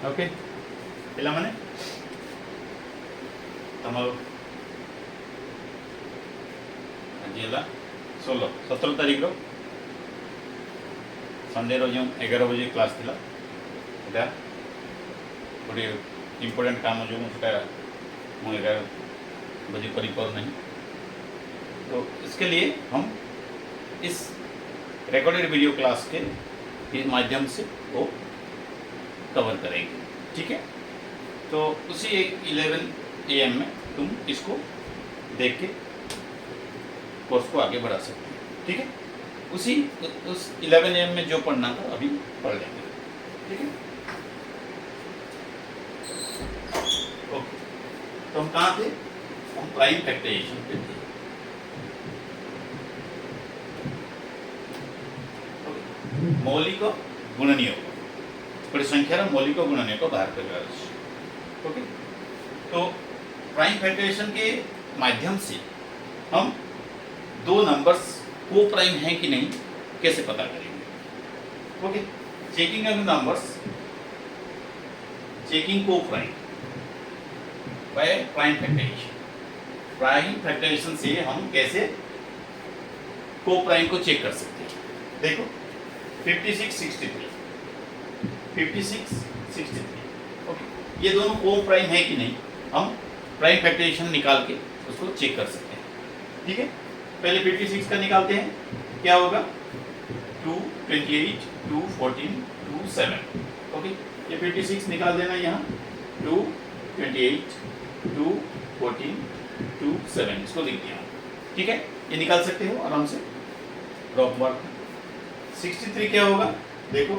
Okay ପିଲାମାନେ ତମର ଆଜି ହେଲା 17 ତାରିଖର ସଣ୍ଡେର ଯେଉଁ 11 ବजे କ୍ଲାସ୍ ଥିଲା ସେଟା ଗୋଟେ इम्पोर्टेंट काम जो मुझे 11 बजे कर नहीं, तो इसके लिए हम इस रिकॉर्डेड वीडियो क्लास के माध्यम से वो कवर करेंगे। ठीक है, तो उसी 11 AM में तुम इसको देख के कोर्स को आगे बढ़ा सकते हैं। ठीक है, उस 11 AM में जो पढ़ना था अभी पढ़ लेंगे। ठीक है, ओके, तो हम कहाँ थे? हम प्राइम फैक्टराइजेशन पे थे। मौलिक गुणनीय बड़ी संख्यार मौलिक गुणनीय को बाहर कर। ओके, तो प्राइम फैक्टराइजेशन के माध्यम से हम दो नंबर्स को प्राइम हैं कि नहीं कैसे पता करेंगे। Okay, checking of numbers, checking coprime by prime factorization. Prime factorization से हम कैसे को प्राइम को चेक कर सकते हैं। देखो 56 63 56 63, ओके, ये दोनों को प्राइम है कि नहीं हम प्राइम फैक्टराइजेशन निकाल के उसको चेक कर सकते हैं। ठीक है, पहले 56 का निकालते हैं, क्या होगा 2 28 2 14 2 7। ओके, ये 56 निकाल देना यहाँ 2 28 2 14 2 7 इसको लिख दिया। ठीक है, ये निकाल सकते हो आराम से ड्रॉप मार्क। 63 क्या होगा, देखो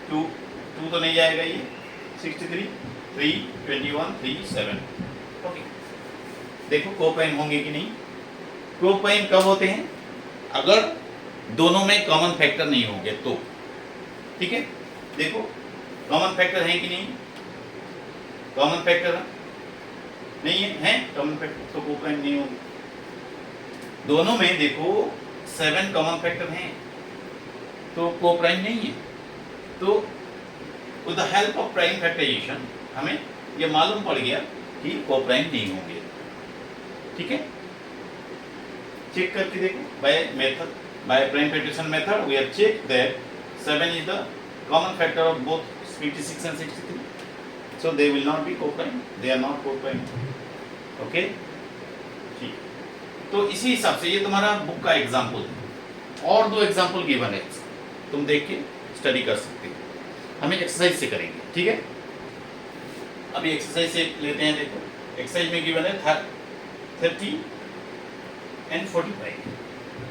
2 तो नहीं जाएगा, ये 63 3 21 3 7। ओके, देखो को प्राइम होंगे कि नहीं। को प्राइम कब होते हैं? अगर दोनों में कॉमन फैक्टर नहीं होंगे तो। ठीक है, देखो कॉमन फैक्टर है कि नहीं, कॉमन फैक्टर नहीं है कॉमन फैक्टर तो को प्राइम नहीं होंगे। दोनों में देखो 7 कॉमन फैक्टर हैं तो को प्राइम नहीं है। तो with the help of prime factorization हमें ये मालूम पड़ गया कि को प्राइम नहीं होंगे। ठीक है, चेक करके देखो by method, by prime factorization method we have check that 7 is the common factor of both 56 and 63, so they will not be co-prime, they are not co-prime। Okay, ठीक, तो इसी हिसाब से ये तुम्हारा बुक का एग्जाम्पल है, और 2 एग्जाम्पल गिवन है, तुम देख के स्टडी कर सकते हो। हमें एक्सरसाइज से करेंगे। ठीक है, अभी एक्सरसाइज से लेते हैं। देखो एक्सरसाइज में गिवन है 30 and 45,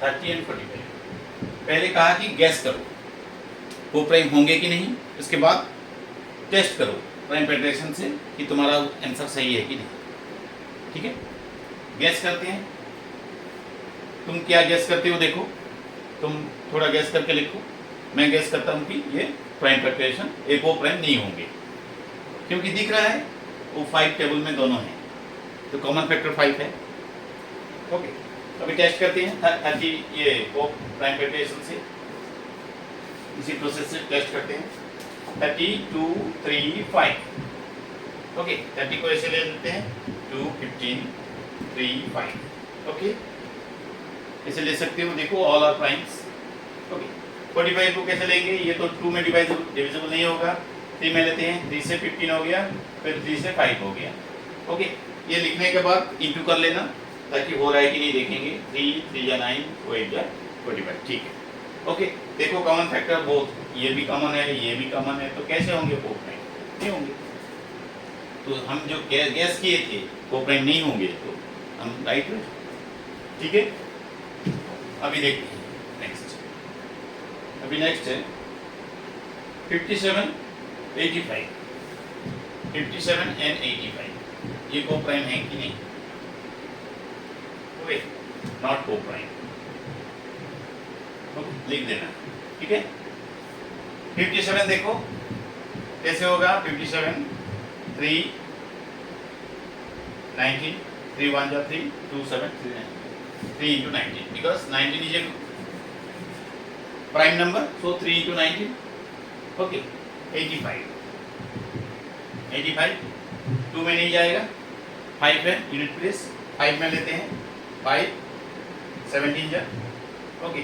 30 and 45। पहले कहा कि गैस करो को प्राइम होंगे कि नहीं, इसके बाद टेस्ट करो प्राइम फैक्टराइजेशन से कि तुम्हारा आंसर सही है कि नहीं। ठीक है, गैस करते हैं। तुम क्या गैस करते हो, देखो तुम थोड़ा गैस करके लिखो। मैं गैस करता हूँ कि ये प्राइम फैक्टराइजेशन एक वो प्राइम नहीं होंगे, क्योंकि दिख रहा है वो 5 टेबल में दोनों हैं, तो कॉमन फैक्टर 5 है। ओके, अभी टेस्ट करते हैं 30 ये वो प्राइम फैक्टराइजेशन से, इसी प्रोसेस से टेस्ट करते हैं। 30 2 3 5। ओके, 30 को ऐसे ले लेते हैं 2 15 3 5। ओके, ऐसे ले सकते हो। देखो ऑल आर प्राइम्स। ओके, 45 को कैसे लेंगे, ये तो 2 में डिविजिबल नहीं होगा। 3 में लेते हैं, 3 से 15 हो गया, फिर 3 से 5 हो गया। ओके, ये लिखने के बाद इंटू कर लेना ताकि हो रहा है कि नहीं देखेंगे। 3 3 या 9 8 या 45। ठीक है, ओके, देखो कॉमन फैक्टर बोथ, ये भी कॉमन है ये भी कॉमन है, तो कैसे होंगे को प्राइम नहीं होंगे। तो हम जो गैस किए थे को प्राइम नहीं होंगे तो हम राइट है। ठीक है, अभी देखते हैं नेक्स्ट। अभी नेक्स्ट है 57 85, 57 and 85, ये को प्राइम है कि नहीं। ओके, नॉट को प्राइम, लिख देना। ठीक है, 57 देखो कैसे होगा। 57 3 19 3 1 जा 3 2 7 3 into 19, because 19 is a prime number, so 3 into 19। okay, 85। 85, 2 में नहीं जाएगा, 5 है यूनिट प्लेस, 5 में लेते हैं, 5 17 जा, ओके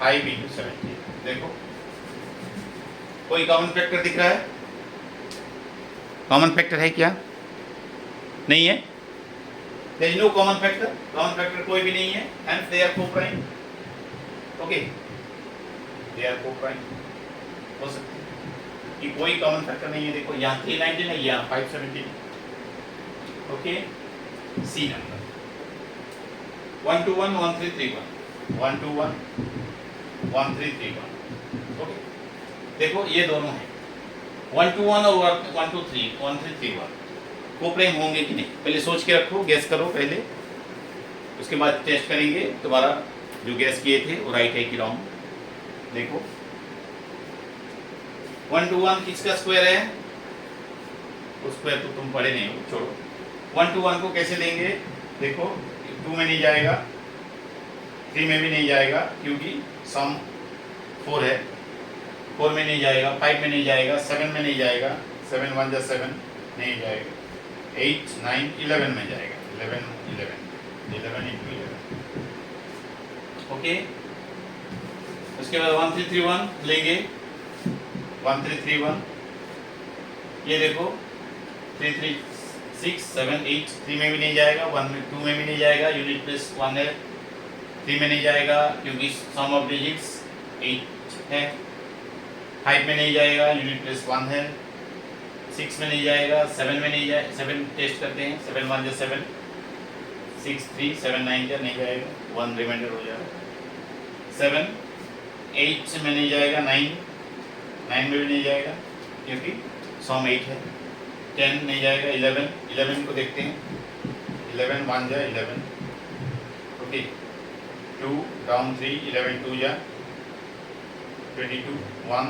5 इंटू 17। देखो कोई कॉमन फैक्टर दिख रहा है? कॉमन फैक्टर है क्या? नहीं है, there is no common factor, common factor कोई भी नहीं है, hence they are coprime, okay they are coprime हो सकते हैं कि कोई कॉमन फैक्टर नहीं है। देखो यहाँ 319 है, यहाँ 517, ओके। सी नंबर 121 1331, 121 1331, ओके। देखो ये दोनों हैं 121 और 123 1331 कोप्राइम होंगे कि नहीं, पहले सोच के रखो, गैस करो पहले, उसके बाद टेस्ट करेंगे तुम्हारा जो गैस किए थे वो राइट है कि रॉन्ग। देखो 121 किसका स्क्वायर है? उस स्क्वायर तो तुम पढ़े नहीं हो, छोड़ो। 121 को कैसे लेंगे? देखो 2 में नहीं जाएगा, 3 में भी नहीं जाएगा क्योंकि सम 4 है, 4 में नहीं जाएगा, 5 में नहीं जाएगा, 7 में नहीं जाएगा, 7 1 जा 7 नहीं जाएगा, 8 9 11 में जाएगा, 11 into 11, ओके। उसके बाद 1331 लेंगे, 1331, ये देखो 336 7 8, 3 में भी नहीं जाएगा, 1 में 2 में भी नहीं जाएगा, यूनिट प्लेस 1 है, 3 में नहीं जाएगा क्योंकि सम ऑफ डिजिट्स 8 है, 5 में नहीं जाएगा, यूनिट प्लेस 1 है, 6 में नहीं जाएगा, 7 में नहीं जाएगा, 7 टेस्ट करते हैं, 7 1 जा 7, 6 3 7 9 जा नहीं जाएगा, 1 रिमाइंडर हो जाएगा, 7 8 में नहीं जाएगा, 9 में भी नहीं जाएगा क्योंकि सम 8 है, 10 नहीं जाएगा, 11 को देखते हैं, 11 1 जा 11, ओके, 2 डाउन 3, 11 2 जा 22, 1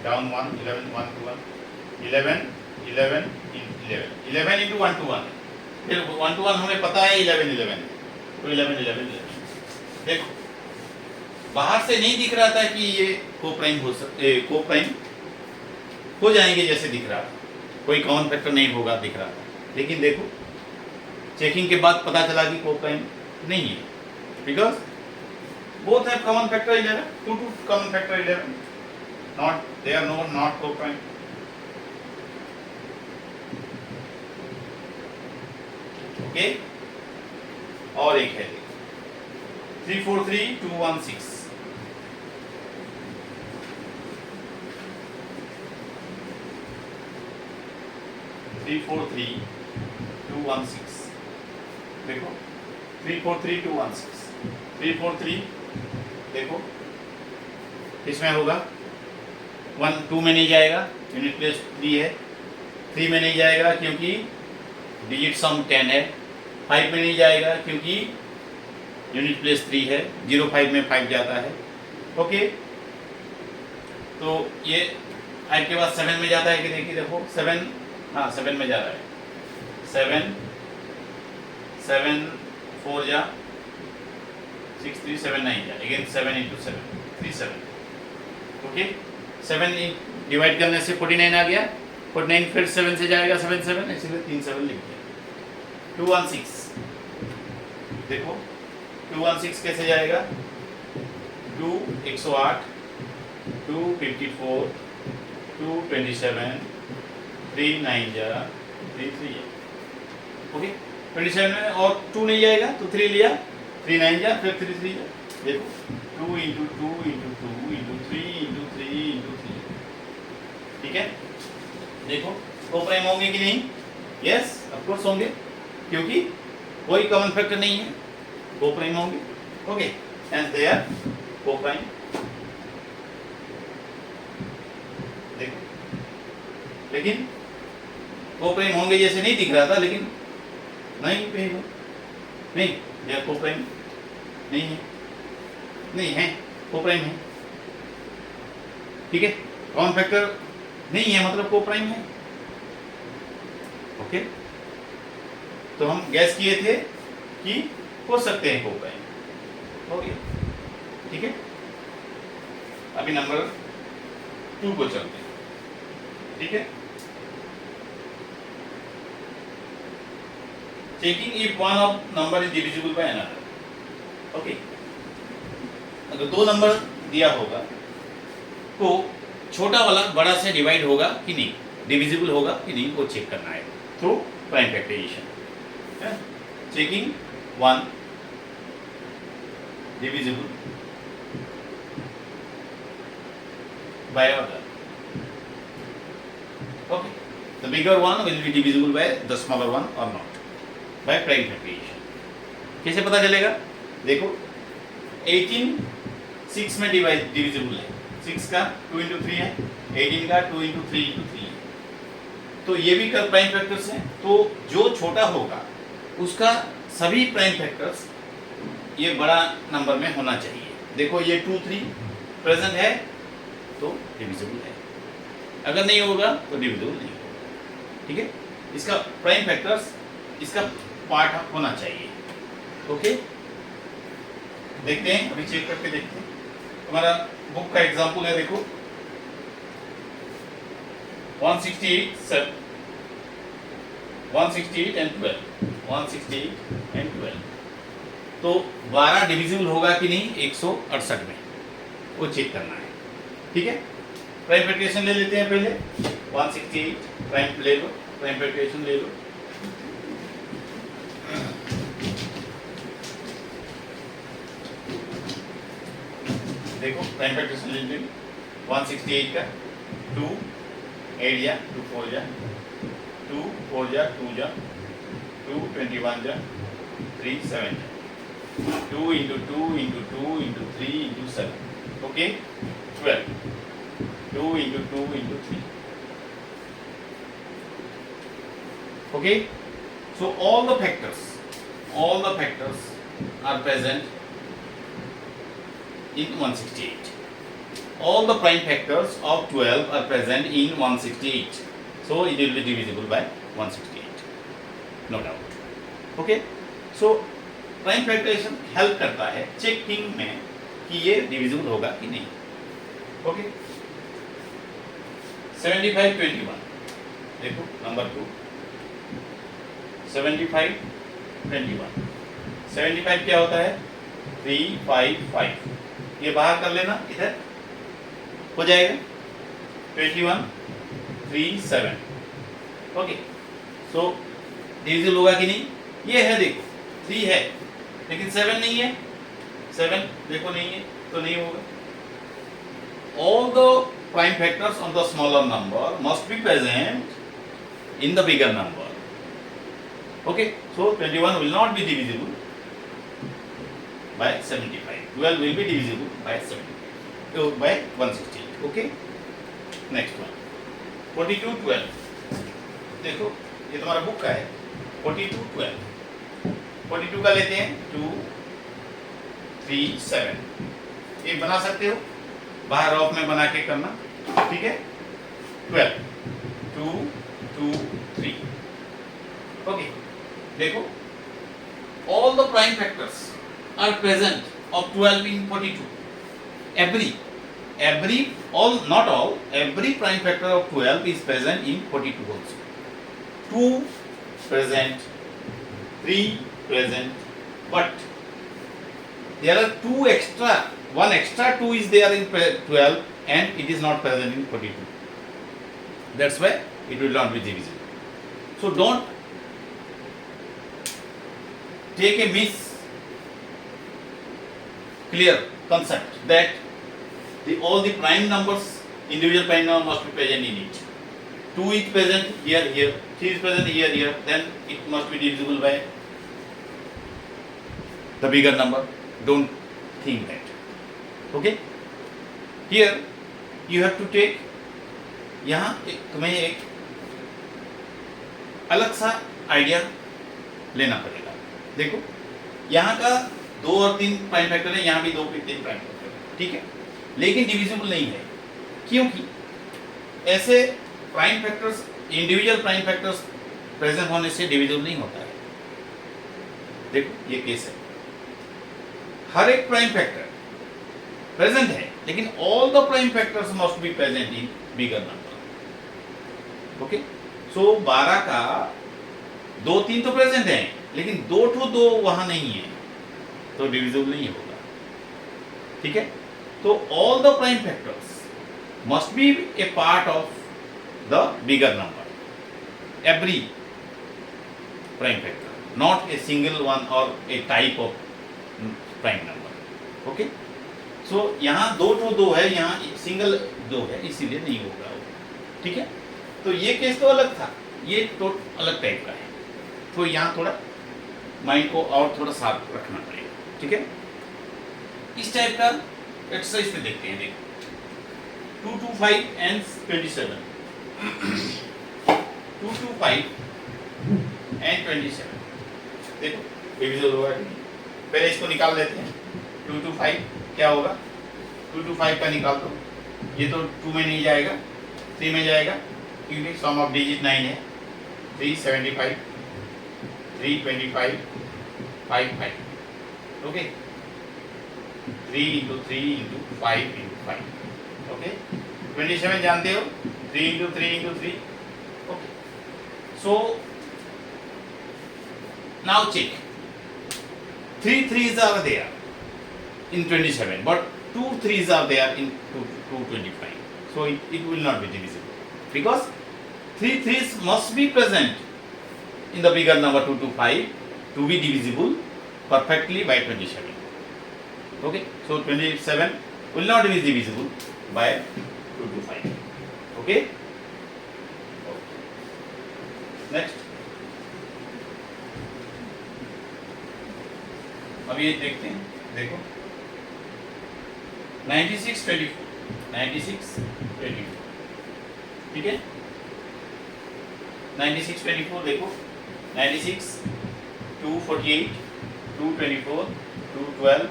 डाउन 1, 11 1 2 1, 11 11 into 1 to 1, फिर 1 to 1 हमें पता है 11 11 तो 11 देखो बाहर से नहीं दिख रहा था कि ये कोप्राइम कोप्राइम हो जाएंगे जैसे दिख रहा था, कोई कॉमन फैक्टर नहीं होगा दिख रहा था, लेकिन देखो चेकिंग के बाद पता चला कि कोप्राइम नहीं है, because both have common factor 11, 2 common factor 11, not they are not coprime, okay. और एक है 343 216, देखो 343 216, 343 देखो इसमें होगा 1 2 में नहीं जाएगा, यूनिट प्लेस 3 है, 3 में नहीं जाएगा क्योंकि डिजिट सम 10 है, 5 में नहीं जाएगा क्योंकि यूनिट प्लेस 3 है, 0 5 में 5 जाता है, ओके। तो ये 5 के बाद 7 में जाता है कि देखिए, देखो 7, हाँ 7 में जा रहा है, 7 4 जा 6 3 7 9 जा, अगेन 7 into 7 37, ओके। 7 डिवाइड करने से 49 आ गया, 49 फिर 7 से जाएगा 7 7, इसलिए 3 7 लिख दिया। 216 देखो 216 कैसे जाएगा, 2 108, 2 54, 2 27, 3 9 जा 3 3 जा, ओके। 27 में और 2 नहीं जाएगा तो 3 लिया, 3 9 जा फिर 3 3 जा, देखो 2 into 2 into 2 into 3 into 3 into 3, ठीक है। देखो कोप्राइम होंगे कि नहीं? यस ऑफ कोर्स होंगे, क्योंकि कोई कॉमन फैक्टर नहीं है, कोप्राइम होंगे, okay, and they are coprime. देखो लेकिन कोप्राइम होंगे जैसे नहीं दिख रहा था, लेकिन नहीं दे आर कोप्राइम, नहीं है कोप्राइम है, ठीक है। कॉमन फैक्टर नहीं है मतलब कोप्राइम है, ओके। तो हम गैस किए थे कि हो सकते हैं कोप्राइम, हो गया, ठीक है। अभी नंबर 2 को चलते हैं, ठीक है। Checking if one of number is divisible by another. Okay, अगर दो नंबर दिया होगा तो छोटा वाला बड़ा से डिवाइड होगा कि नहीं, डिविजिबल होगा कि नहीं, वो चेक करना है through prime factorization. Checking one divisible by other. Okay, the bigger one will be divisible by the smaller one or not by prime factorization. कैसे पता चलेगा? देखो 18 6 में डिविजिबल है, 6 का 2 into 3 है, 18 का 2 into 3 into 3 है, तो ये भी प्राइम फैक्टर्स हैं. तो जो छोटा होगा उसका सभी प्राइम फैक्टर्स ये बड़ा नंबर में होना चाहिए. देखो ये 2 3 प्रेजेंट है तो डिविजिबल है, अगर नहीं होगा तो डिविजिबल नहीं होगा. ठीक है, इसका प्राइम फैक्टर्स इसका पार्ट होना चाहिए. ओके, देखते हैं, अभी चेक करके देखते हैं. हमारा बुक का एग्जांपल है, देखो 168 एंड 12, 168 एंड 12. तो 12 डिविजिबल होगा कि नहीं 168 में, वो चेक करना है. ठीक है, प्राइम फैक्टराइजेशन ले लेते हैं पहले. 168 प्राइम ले लो, प्राइम फैक्टराइजेशन ले लो. देखो प्राइम फैक्टराइजेशन ले लो 168 का 2 8 जा 2 4 जा 2 4 जा 2 जा 2 21 जा 3 7 जा 2 into 2 into 2 into 3 into 7. Okay, 12. 2 into 2 into 3. Okay, so all the factors are present in 168. All the prime factors of 12 are present in 168. So it will be divisible by 168. No doubt. Okay, so prime factorization help करता है checking में कि ये divisible होगा कि नहीं. Okay, 75 21. देखो number 2 75 21. 75 क्या होता है 3 5 5. ये बाहर कर लेना, इधर हो जाएगा 21 3 7. ओके, सो डिविजिबल होगा कि नहीं. ये है देखो 3 है लेकिन 7 नहीं है. 7 देखो नहीं है तो नहीं होगा. All the prime factors of the smaller number must be present in the bigger number. Okay, so 21 will not be divisible by 75. 12 will be divisible by 75. So by 168. Okay, next one 42 12. देखो ये तुम्हारा book का है. 42 12. 42 का लेते हैं 2 3 7. ये बना सकते हो, बाहर ऑफ में बना के करना. ठीक है, 12 2 2 3. ओके, देखो all the prime factors are present of 12 in 42. Every prime factor of 12 is present in 42 also. 2 present, 3 present, but there are one extra 2 is there in 12 and it is not present in 42. That's why it will not be divisible. So don't take a clear concept that all the prime numbers, individual prime number must be present in it. 2 is present here, 3 is present here, then it must be divisible by the bigger number. Don't think that. Okay, here you have to take, यहाँ तुम्हें एक अलग सा idea लेना पड़ेगा. देखो यहाँ का 2 और 3 प्राइम फैक्टर है, यहाँ भी 2 और 3 प्राइम फैक्टर है. ठीक है, लेकिन डिविजिबल नहीं है क्योंकि ऐसे prime factors, individual prime factors present होने से डिविजिबल नहीं होता है. देखो ये केस है, हर एक प्राइम फैक्टर प्रेजेंट है लेकिन all the prime factors must be present in bigger number. Okay, so 12 का 2 3 तो प्रेजेंट है लेकिन 2 to 2 वहां नहीं है तो डिविजिबल नहीं होगा। ठीक है, तो all the prime factors must be a part of the bigger number, every prime factor, not a single one और a type of prime number. Okay, so यहाँ 2 to 2 है, यहाँ सिंगल 2 है, इसीलिए नहीं होगा। ठीक है, तो ये केस तो अलग था, ये तो अलग टाइप का है, तो यहाँ थोड़ा माइंड को और थोड़ा साफ रखना पड़ेगा। ठीक है, इस टाइप का एक्सरसाइज में देखते हैं। देखो 2 to 5 and 27, 2 to 5 and 27, देखो डिविजिबल होगा कि नहीं? पहले इसको निकाल लेते हैं। 2 to 5 क्या होगा, 2 to 5 का निकाल दो, ये तो 2 में नहीं जाएगा, 3 में जाएगा, क्योंकि सम ऑफ डिजिट 9 है। 375, 325, 55, okay, 3 into 3 into 5 into 5, okay. 27 जानते हो, 3 into 3 into 3, okay. So now check, 3 3s are there in 27, but 2 3s are there in 225, so it will not be divisible, because 3 3s must be present in the bigger number 2 to 5 to be divisible perfectly by 27. Okay, so 27 will not be divisible by 2 to 5. Okay, next, अब ये देखते हैं। देखो 96 24, 96 24, ठीक है, 96 24, देखो 96 248, 224, 212,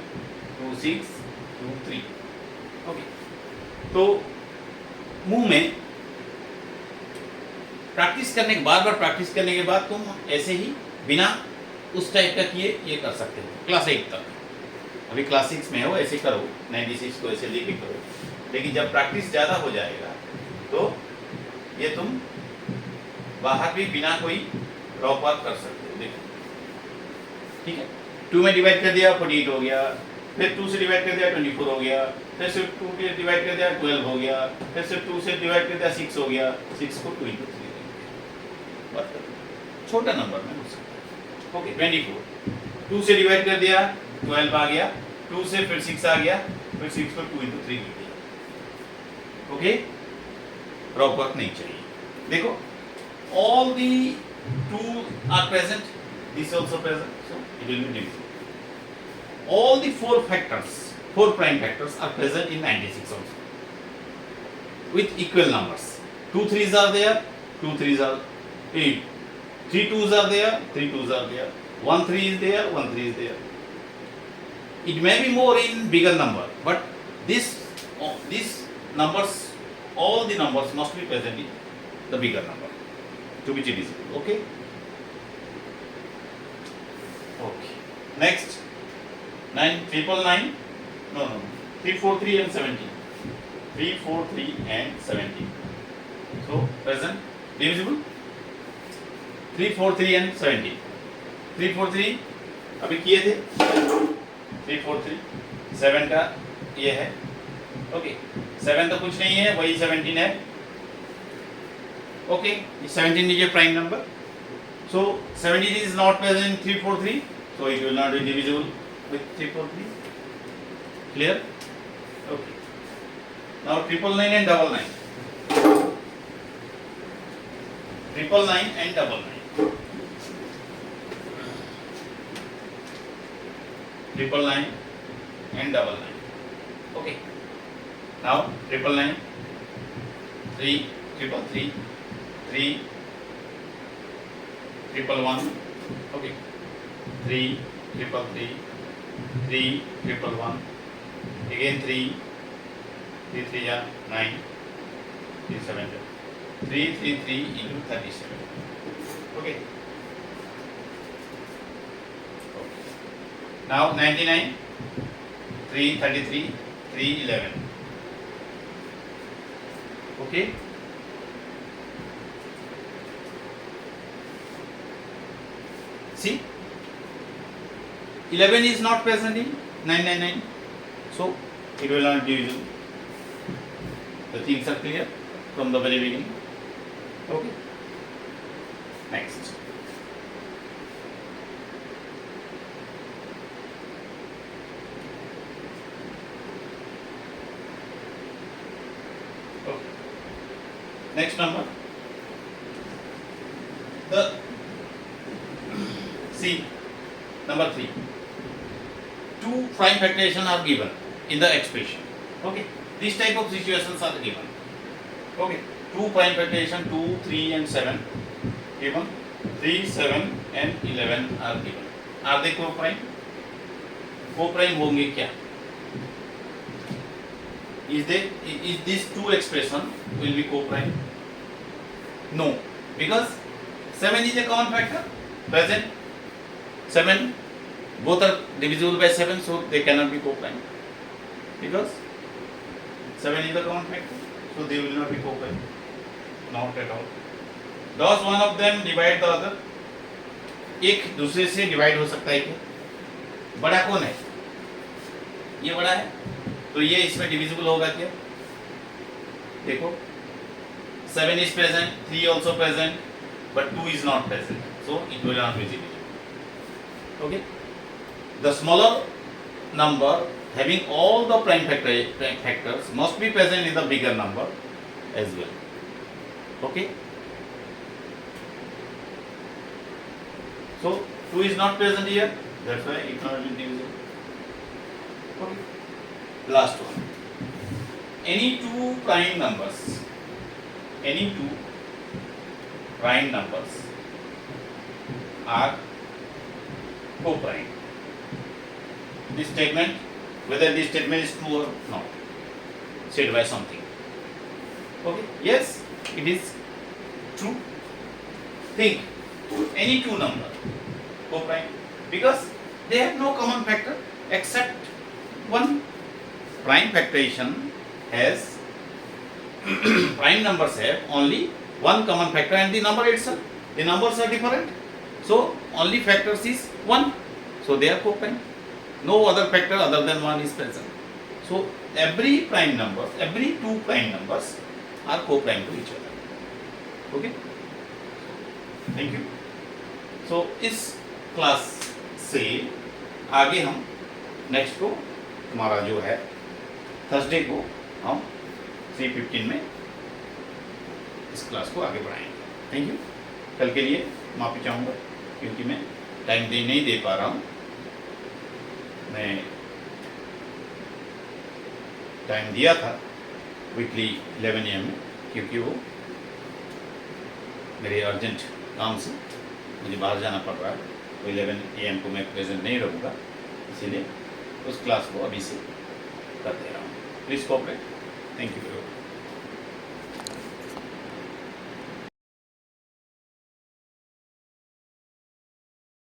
26, 23, okay. तो मुंह में प्रैक्टिस करने के बार प्रैक्टिस करने के बाद तुम ऐसे ही बिना उस टाइप का किए ये कर सकते हो क्लास 8 तक। अभी क्लास 6 में हो, ऐसे करो, 96 को ऐसे लेके करो, लेकिन जब प्रैक्टिस ज़्यादा हो जाएगा तो ये तुम बाहर भी बिना कोई ड्रॉप वर्क कर सकते हो। देखो, ठीक है, 2 में डिवाइड कर दिया 48 हो गया, फिर 2 से डिवाइड कर दिया 24 हो गया, फिर से 2 से डिवाइड कर दिया 12 हो गया, फिर से 2 से डिवाइड कर दिया 6 हो गया, 6 को 2 into 3 बात कर, छोटा नंबर में हो सकता है। ओके, 24, 2 से डिवाइड कर दिया 12 आ गया, 2 से फिर 6 आ गया, फिर 6 को 2 into 3 लिख दिया। ओके, ड्रॉप वर्क नहीं चाहिए। देखो, all the 2 are present, this also present, so it will be divisible. All the 4 factors, 4 prime factors are present in 96 also, with equal numbers. 2 3s are there, 2 3s are 8, 3 2s are there, 3 2s are there, 1 3 is there, 1 3 is there. It may be more in bigger number, but this numbers, all the numbers must be present in the bigger number to be divisible. Okay, okay, next 9 999, no 343 and 17, 343 and 17, so present divisible, 343 and 17, 343 अभी किए थे, 343 7 का ये है, okay, 7 तो कुछ नहीं है, वही 17 है। Okay, 17 is a prime number, so 17 is not present in 343, so it will not be divisible with 343. Clear? Okay. Now 999 and 99, 999 and 99, 999 and 99. Okay. Now 999, 3 333, 3 111, okay, 3 333, 3 111, again 3 3 are 9, 3 7 3 3 3 into 37, okay. Now 99, 3 33, 3 11, okay. See, 11 is not present in 999, so it will not divisible. The things are clear from the very beginning. Okay. Next. Okay. Next number. The see number 3. 2 prime factorization are given in the expression. Okay. These type of situations are given. Okay. 2 prime factorization 2, 3 and 7 given. 3, 7 and 11 are given. Are they co-prime? Co-prime होंगे क्या? Is these two expression will be co-prime? No, because 7 is a common factor present. 7 both are divisible by 7, so they cannot be co-prime because 7 is a common factor, so they will not be co-prime. Not at all. Does one of them divide the other? एक दूसरे से divide हो सकता है क्या? बड़ा कौन है? ये बड़ा है, तो ये इसमें डिविजिबल होगा क्या? देखो 7 is present, 3 also present, but 2 is not present, so it will not be divisible. Okay. The smaller number having all the prime factors must be present in the bigger number as well. Okay. So 2 is not present here, that's why it cannot be divisible. Okay. Last one. Any two prime numbers are co-prime. This statement, whether this statement is true or not, said by something. Okay. Yes, it is true. Think. Any two number co-prime because they have no common factor except one. Prime factorization has prime numbers have only one common factor and the number itself. The numbers are different, so only factors is 1, so they are co-prime. No other factor other than 1 is present. So every two prime numbers are co-prime to each other. Okay. Thank you. So इस class से आगे हम next को हमारा जो है Thursday को हम 3:15 में इस क्लास को आगे बढ़ाएंगे. Thank you. कल के लिए माफ़ी चाहूँगा क्योंकि मैं टाइम नहीं दे पा रहा हूँ. मैं टाइम दिया था वीकली 11 AM में क्योंकि वो मेरे अर्जेंट काम से मुझे बाहर जाना पड़ रहा है, तो 11 AM को मैं प्रेजेंट नहीं रहूँगा, इसीलिए उस क्लास को अभी से कर दे रहा हूँ. Please cooperate. Thank you.